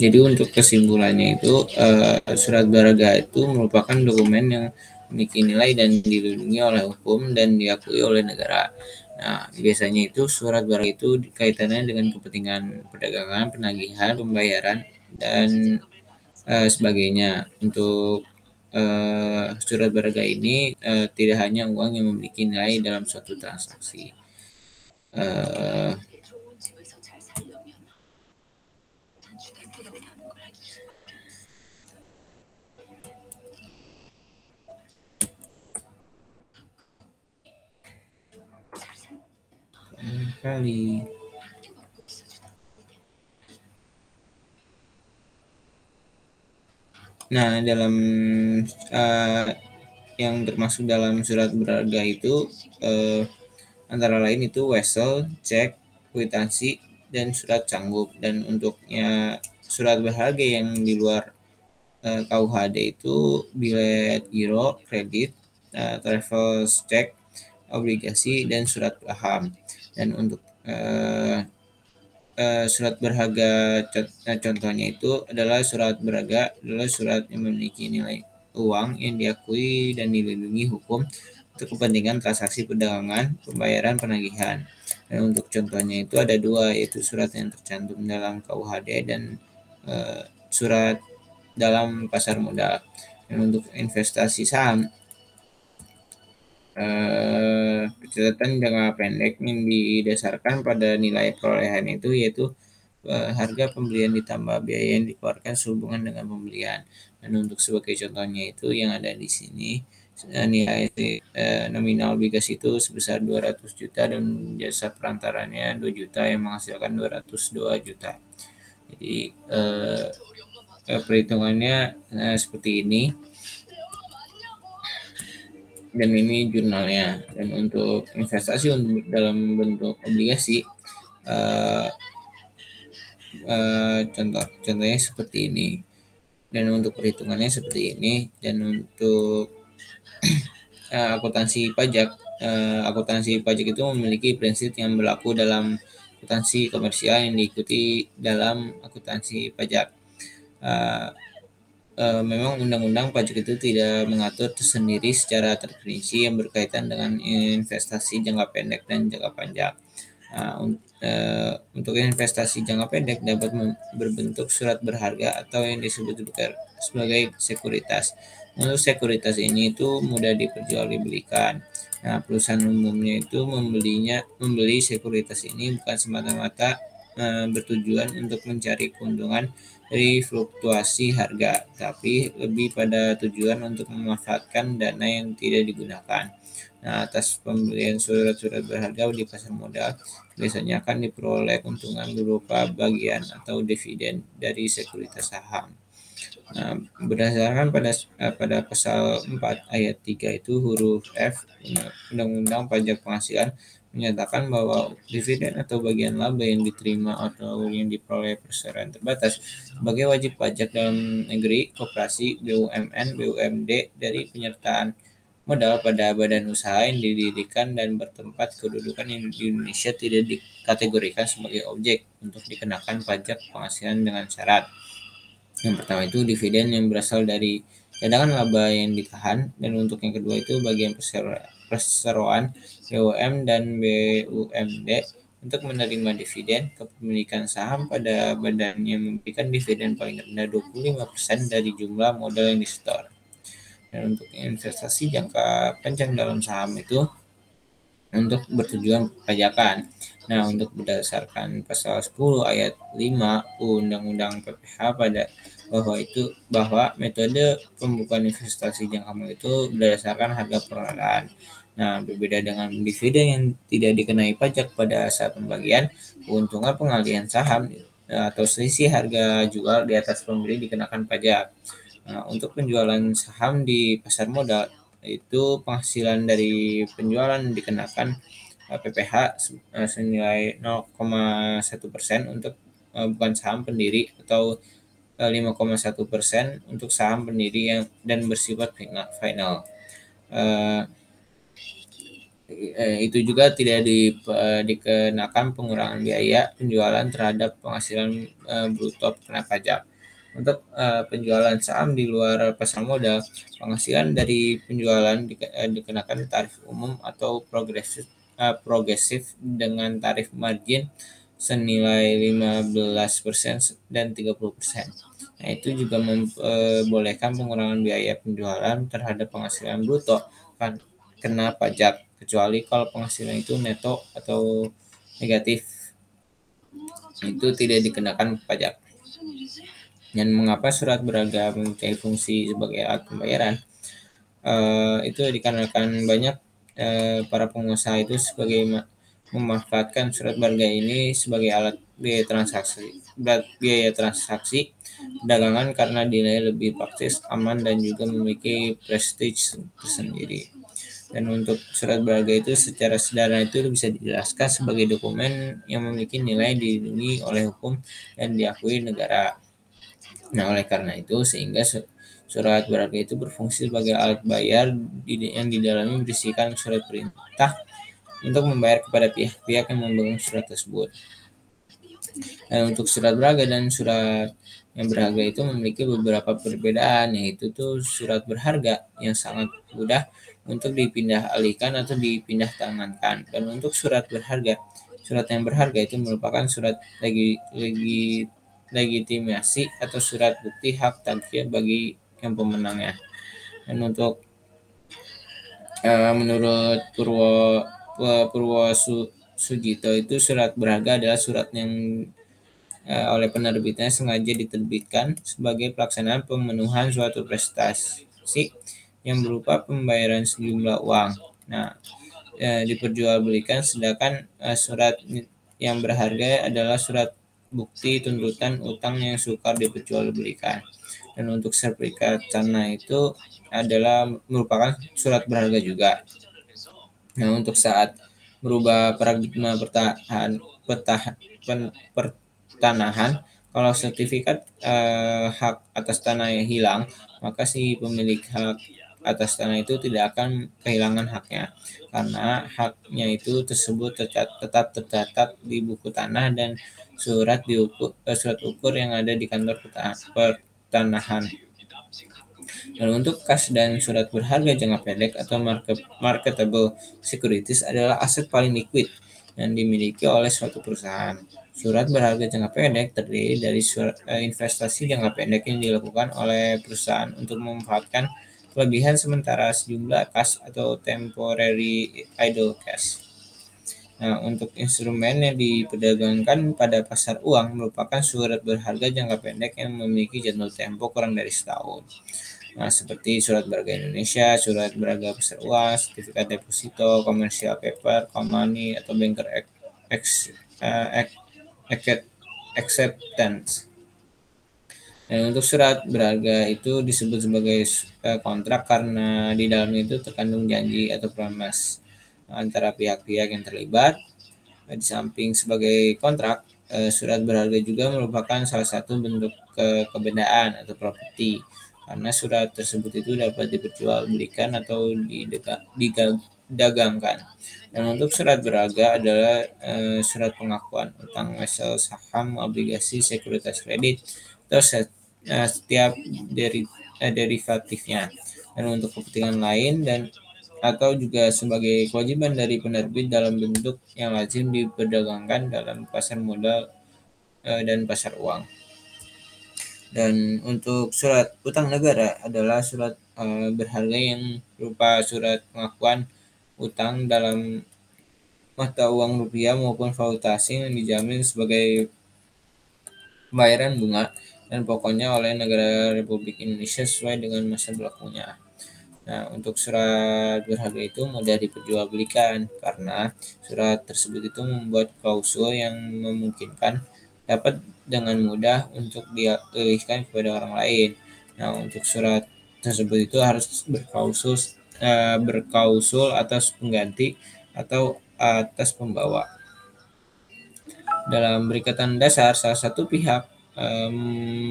Jadi untuk kesimpulannya itu surat berharga itu merupakan dokumen yang memiliki nilai dan dilindungi oleh hukum dan diakui oleh negara. Nah, biasanya itu surat berharga itu kaitannya dengan kepentingan perdagangan, penagihan, pembayaran, dan sebagainya. Untuk surat berharga ini tidak hanya uang yang memiliki nilai dalam suatu transaksi. Eh, kali. Nah, dalam uh, yang termasuk dalam surat berharga itu antara lain itu wesel, cek, kwitansi, dan surat canggup. Dan untuknya surat berharga yang di luar KUHD itu bilet giro, kredit, travel check, obligasi, dan surat paham. Dan untuk surat berharga contohnya itu adalah surat berharga adalah surat yang memiliki nilai uang yang diakui dan dilindungi hukum untuk kepentingan transaksi perdagangan, pembayaran, penagihan. Dan untuk contohnya itu ada dua, yaitu surat yang tercantum dalam KUHD dan surat dalam pasar modal. Dan untuk investasi saham, pencatatan jangka pendek yang didasarkan pada nilai perolehan itu yaitu harga pembelian ditambah biaya yang dikeluarkan sehubungan dengan pembelian. Dan untuk sebagai contohnya itu yang ada di sini nilai nominal obligasi itu sebesar 200 juta dan jasa perantaranya 2 juta yang menghasilkan 202 juta. Jadi perhitungannya seperti ini. Dan ini jurnalnya. Dan untuk investasi dalam bentuk obligasi contohnya seperti ini, dan untuk perhitungannya seperti ini. Dan untuk akuntansi pajak itu memiliki prinsip yang berlaku dalam akuntansi komersial yang diikuti dalam akuntansi pajak. Memang undang-undang pajak itu tidak mengatur tersendiri secara terperinci yang berkaitan dengan investasi jangka pendek dan jangka panjang. Untuk investasi jangka pendek dapat berbentuk surat berharga atau yang disebut sebagai sekuritas. Untuk sekuritas ini itu mudah diperjualbelikan. Nah, perusahaan umumnya itu membeli sekuritas ini bukan semata-mata bertujuan untuk mencari keuntungan dari fluktuasi harga, tapi lebih pada tujuan untuk memanfaatkan dana yang tidak digunakan. Nah, atas pembelian surat-surat berharga di pasar modal biasanya akan diperoleh keuntungan berupa bagian atau dividen dari sekuritas saham. Nah, berdasarkan pada pasal 4 ayat 3 itu huruf F Undang-Undang Pajak Penghasilan menyatakan bahwa dividen atau bagian laba yang diterima atau yang diperoleh perseroan terbatas sebagai wajib pajak dalam negeri, koperasi, BUMN, BUMD dari penyertaan modal pada badan usaha yang didirikan dan bertempat kedudukan di Indonesia tidak dikategorikan sebagai objek untuk dikenakan pajak penghasilan dengan syarat. Yang pertama itu dividen yang berasal dari cadangan laba yang ditahan, dan untuk yang kedua itu bagian perseroan BUMN dan BUMD untuk menerima dividen kepemilikan saham pada badan yang memberikan dividen paling rendah 25% dari jumlah modal yang disetor. Dan untuk investasi jangka panjang dalam saham itu untuk bertujuan pajakan. Nah, untuk berdasarkan pasal 10 ayat 5 Undang-Undang PPH bahwa metode pembukaan investasi jangka panjang itu berdasarkan harga perolehan. Nah, berbeda dengan dividen yang tidak dikenai pajak pada saat pembagian, keuntungan pengalihan saham atau selisih harga jual di atas pembeli dikenakan pajak. Nah, untuk penjualan saham di pasar modal itu penghasilan dari penjualan dikenakan PPH senilai 0,1% untuk bukan saham pendiri atau 5,1% untuk saham pendiri yang dan bersifat final. Itu juga tidak dikenakan pengurangan biaya penjualan terhadap penghasilan bruto kena pajak. Untuk penjualan saham di luar pasar modal, penghasilan dari penjualan dikenakan tarif umum atau progresif dengan tarif margin senilai 15% dan 30%. Nah, itu juga membolehkan pengurangan biaya penjualan terhadap penghasilan bruto kan kena pajak, kecuali kalau penghasilan itu neto atau negatif, itu tidak dikenakan pajak. Dan mengapa surat berharga mempunyai fungsi sebagai alat pembayaran? Itu dikarenakan banyak para pengusaha itu memanfaatkan surat berharga ini sebagai alat biaya transaksi perdagangan karena dinilai lebih praktis, aman, dan juga memiliki prestige tersendiri. Dan untuk surat berharga itu secara sederhana itu bisa dijelaskan sebagai dokumen yang memiliki nilai dilindungi oleh hukum dan diakui negara. Nah, oleh karena itu sehingga surat berharga itu berfungsi sebagai alat bayar yang di dalamnya berisikan surat perintah untuk membayar kepada pihak-pihak yang memegang surat tersebut. Dan untuk surat berharga dan surat yang berharga itu memiliki beberapa perbedaan, yaitu tuh surat berharga yang sangat mudah untuk dipindah alihkan atau dipindah tangankan. Dan untuk surat yang berharga itu merupakan surat legitimasi atau surat bukti hak tagih bagi yang pemenangnya. Dan untuk menurut Purwo Sujito itu surat berharga adalah surat yang oleh penerbitnya sengaja diterbitkan sebagai pelaksanaan pemenuhan suatu prestasi yang berupa pembayaran sejumlah uang. Nah, diperjualbelikan, sedangkan surat yang berharga adalah surat bukti tuntutan utang yang sukar diperjualbelikan. Dan untuk sertifikat tanah itu adalah merupakan surat berharga juga. Nah, untuk saat merubah paradigma pertanahan, kalau sertifikat hak atas tanah yang hilang, maka si pemilik hak atas tanah itu tidak akan kehilangan haknya, karena haknya itu tersebut tetap tercatat di buku tanah dan surat ukur yang ada di kantor pertanahan. Dan untuk kas dan surat berharga jangka pendek atau marketable securities adalah aset paling liquid yang dimiliki oleh suatu perusahaan. Surat berharga jangka pendek terdiri dari investasi jangka pendek yang dilakukan oleh perusahaan untuk memanfaatkan kelebihan sementara sejumlah kas atau temporary idle cash. Nah, untuk instrumen yang diperdagangkan pada pasar uang merupakan surat berharga jangka pendek yang memiliki jatuh tempo kurang dari setahun. Nah, seperti surat berharga Indonesia, surat berharga pasar uang, sertifikat deposito, commercial paper, money, atau banker acceptance. Dan untuk surat berharga itu disebut sebagai kontrak karena di dalamnya itu terkandung janji atau promise antara pihak-pihak yang terlibat. Di samping sebagai kontrak, surat berharga juga merupakan salah satu bentuk kebendaan atau properti, karena surat tersebut itu dapat diperjualbelikan atau didagangkan. Dan untuk surat berharga adalah surat pengakuan utang, wesel, saham, obligasi, sekuritas kredit, atau setiap derivatifnya. Dan untuk kepentingan lain atau juga sebagai kewajiban dari penerbit dalam bentuk yang lazim diperdagangkan dalam pasar modal dan pasar uang. Dan untuk surat utang negara adalah surat berharga yang berupa surat pengakuan utang dalam mata uang rupiah maupun valuta asing yang dijamin sebagai pembayaran bunga dan pokoknya oleh negara Republik Indonesia sesuai dengan masa berlakunya. Nah, untuk surat berharga itu mudah diperjualbelikan karena surat tersebut itu membuat klausul yang memungkinkan dapat dengan mudah untuk dialihkan kepada orang lain. Nah, untuk surat tersebut itu harus berklausul atas pengganti atau atas pembawa. Dalam perikatan dasar, salah satu pihak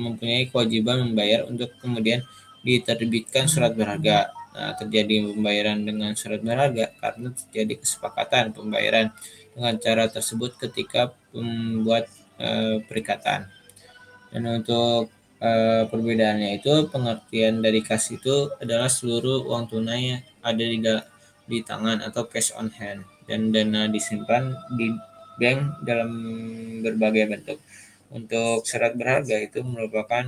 mempunyai kewajiban membayar untuk kemudian diterbitkan surat berharga. terjadi pembayaran dengan surat berharga karena terjadi kesepakatan pembayaran dengan cara tersebut ketika membuat perikatan. Dan untuk perbedaannya itu pengertian dari kas itu adalah seluruh uang tunai yang ada di tangan atau cash on hand dan dana disimpan di bank dalam berbagai bentuk. Untuk surat berharga itu merupakan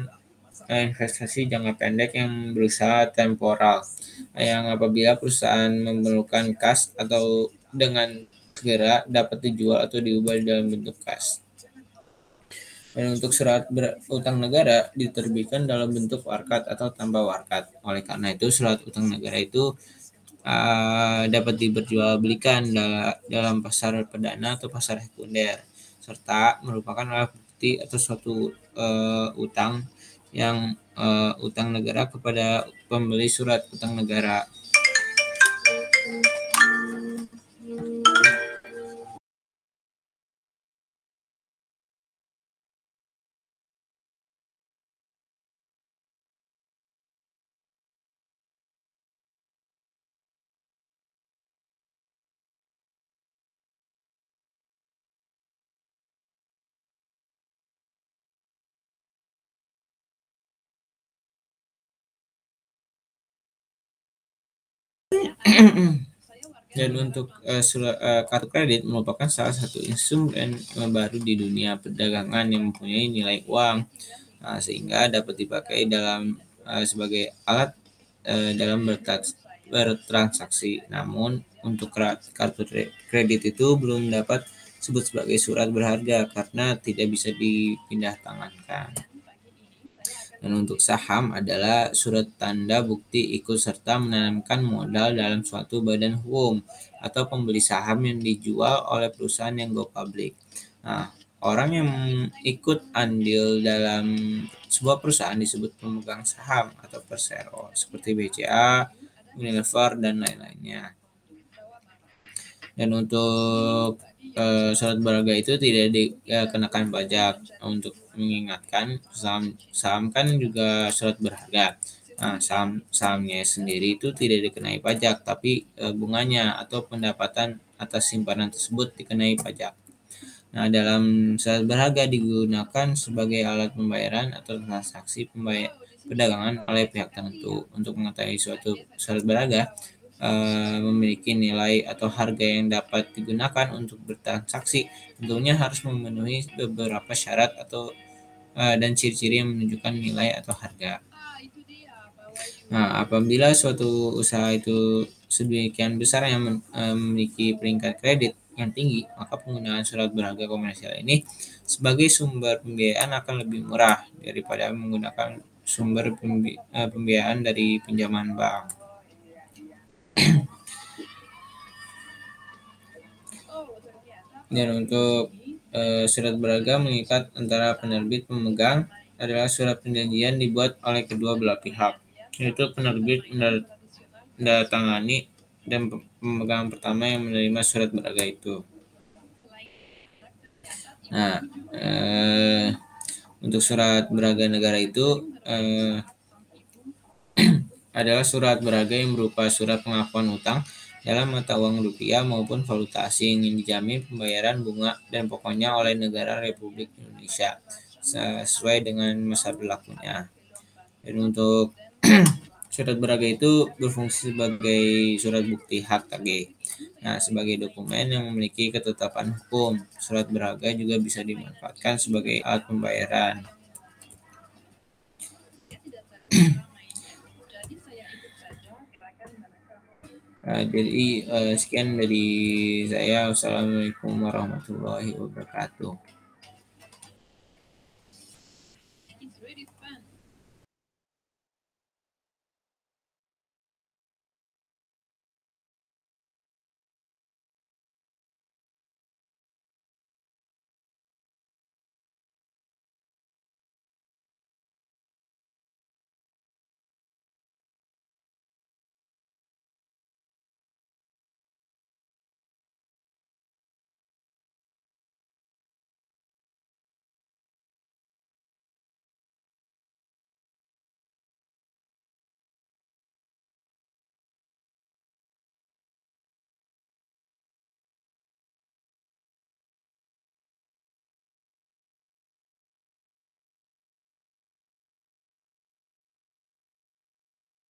investasi jangka pendek yang berusaha temporal, yang apabila perusahaan memerlukan kas atau dengan segera dapat dijual atau diubah dalam bentuk kas. Dan untuk surat utang negara diterbitkan dalam bentuk warkat atau tanpa warkat. Oleh karena itu, surat utang negara itu dapat diperjualbelikan dalam pasar perdana atau pasar sekunder, serta merupakan alat bukti atau suatu utang yang utang negara kepada pembeli surat utang negara. Dan untuk kartu kredit merupakan salah satu instrumen baru di dunia perdagangan yang mempunyai nilai uang, sehingga dapat dipakai sebagai alat dalam bertransaksi. Namun untuk kartu kredit itu belum dapat disebut sebagai surat berharga karena tidak bisa dipindah tangankan. Dan untuk saham adalah surat tanda bukti ikut serta menanamkan modal dalam suatu badan hukum atau pembeli saham yang dijual oleh perusahaan yang go public. Nah, orang yang ikut andil dalam sebuah perusahaan disebut pemegang saham atau persero seperti BCA, Unilever, dan lain-lainnya. Dan untuk surat berharga itu tidak dikenakan pajak. Untuk mengingatkan, saham kan juga surat berharga. Nah, sahamnya sendiri itu tidak dikenai pajak, tapi bunganya atau pendapatan atas simpanan tersebut dikenai pajak. Nah, dalam surat berharga digunakan sebagai alat pembayaran atau transaksi perdagangan oleh pihak tertentu. Untuk mengetahui suatu surat berharga memiliki nilai atau harga yang dapat digunakan untuk bertransaksi, tentunya harus memenuhi beberapa syarat atau dan ciri-ciri yang menunjukkan nilai atau harga. Nah, apabila suatu usaha itu sedemikian besar yang memiliki peringkat kredit yang tinggi, maka penggunaan surat berharga komersial ini sebagai sumber pembiayaan akan lebih murah daripada menggunakan sumber pembiayaan dari pinjaman bank. Dan untuk surat berharga mengikat antara penerbit pemegang adalah surat perjanjian dibuat oleh kedua belah pihak, yaitu penerbit menandatangani dan pemegang pertama yang menerima surat berharga itu. Nah, untuk surat berharga negara itu adalah surat berharga yang berupa surat pengakuan utang dalam mata uang rupiah maupun valuta asing yang dijamin pembayaran bunga dan pokoknya oleh negara Republik Indonesia sesuai dengan masa berlakunya. Dan untuk surat berharga itu berfungsi sebagai surat bukti hak tagih. Nah, sebagai dokumen yang memiliki ketetapan hukum, surat berharga juga bisa dimanfaatkan sebagai alat pembayaran. Jadi sekian dari saya. Wassalamualaikum warahmatullahi wabarakatuh.